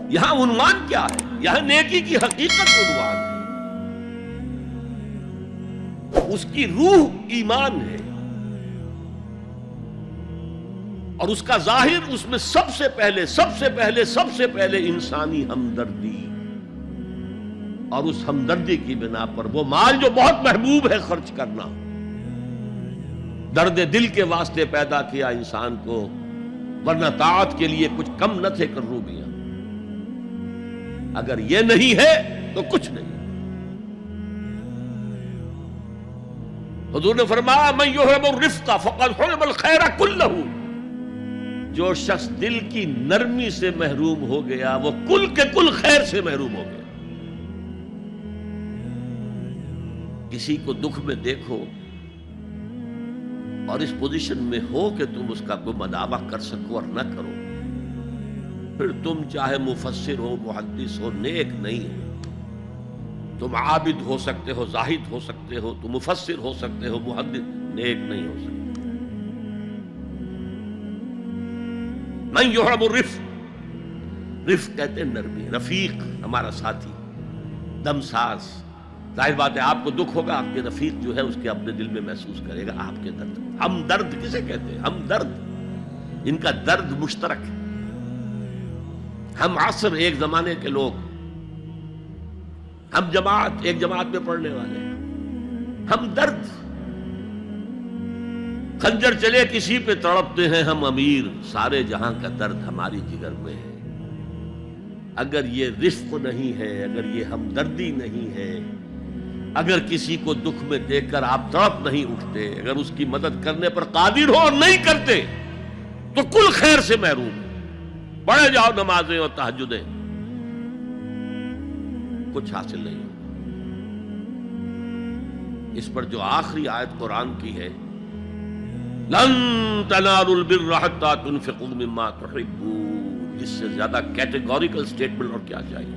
یہاں عنوان کیا ہے؟ یہاں نیکی کی حقیقت عنوان ہے، اس کی روح ایمان ہے، اور اس کا ظاہر اس میں سب سے پہلے انسانی ہمدردی، اور اس ہمدردی کی بنا پر وہ مال جو بہت محبوب ہے خرچ کرنا، درد دل کے واسطے پیدا کیا انسان کو، ورنہ طاعت کے لیے کچھ کم نہ تھے کروبیاں۔ اگر یہ نہیں ہے تو کچھ نہیں۔ حضور نے فرمایا من یحرم الرفق فقد حرم الخیر کلہ، جو شخص دل کی نرمی سے محروم ہو گیا وہ کل کے کل خیر سے محروم ہو گیا۔ کسی کو دکھ میں دیکھو اور اس پوزیشن میں ہو کہ تم اس کا کوئی مداوع کر سکو اور نہ کرو، پھر تم چاہے مفسر ہو، محدث ہو، نیک نہیں ہو۔ تم عابد ہو سکتے ہو، زاہد ہو سکتے ہو، تم مفسر ہو سکتے ہو، محدث، نیک نہیں ہو سکتے۔ من یحرم الرفق، رفق کہتے ہیں نرمی، رفیق ہمارا ساتھی، دمساز۔ ظاہر بات ہے آپ کو دکھ ہوگا، آپ کے رفیق جو ہے اس کے اپنے دل میں محسوس کرے گا آپ کے درد۔ ہم درد کسے کہتے ہیں؟ ہم درد، ان کا درد مشترک ہے۔ ہم عصر ایک زمانے کے لوگ، ہم جماعت ایک جماعت میں پڑھنے والے، ہم درد، خنجر چلے کسی پہ تڑپتے ہیں ہم امیر، سارے جہاں کا درد ہماری جگر میں ہے۔ اگر یہ رفق نہیں ہے، اگر یہ ہمدردی نہیں ہے، اگر کسی کو دکھ میں دیکھ کر آپ تڑپ نہیں اٹھتے، اگر اس کی مدد کرنے پر قادر ہو اور نہیں کرتے تو کل خیر سے محروم ہے۔ پڑھے جاؤ نمازیں اور تہجدیں، کچھ حاصل نہیں ہوگا۔ اس پر جو آخری آیت قرآن کی ہے، لن تنالوا البر حتى تنفقوا مما تحبون، اس سے زیادہ کیٹیگوریکل سٹیٹمنٹ اور کیا چاہیے؟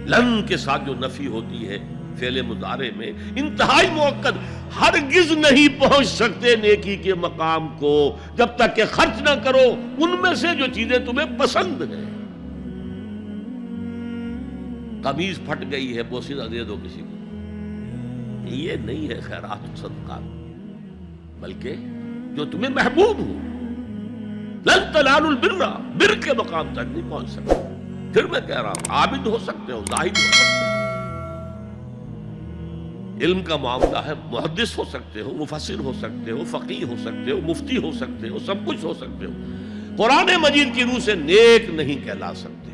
لن کے ساتھ جو نفی ہوتی ہے فعل مضارع میں، انتہائی مؤکد، ہرگز نہیں پہنچ سکتے نیکی کے مقام کو جب تک کہ خرچ نہ کرو ان میں سے جو چیزیں تمہیں پسند ہیں۔ قمیض پھٹ گئی ہے، بوسیدہ دے دو کسی کو، یہ نہیں ہے خیرات و صدقات، بلکہ جو تمہیں محبوب ہو۔ لن تنالوا البر، بر کے مقام تک نہیں پہنچ سکتے۔ پھر میں کہہ رہا ہوں عابد ہو سکتے ہو، زاہد ہو سکتے ہو، علم کا معاملہ ہے، محدث ہو سکتے ہو، مفسر ہو سکتے ہو، فقیہ ہو سکتے ہو، مفتی ہو سکتے ہو، سب کچھ ہو سکتے ہو، قرآن مجید کی روح سے نیک نہیں کہلا سکتے۔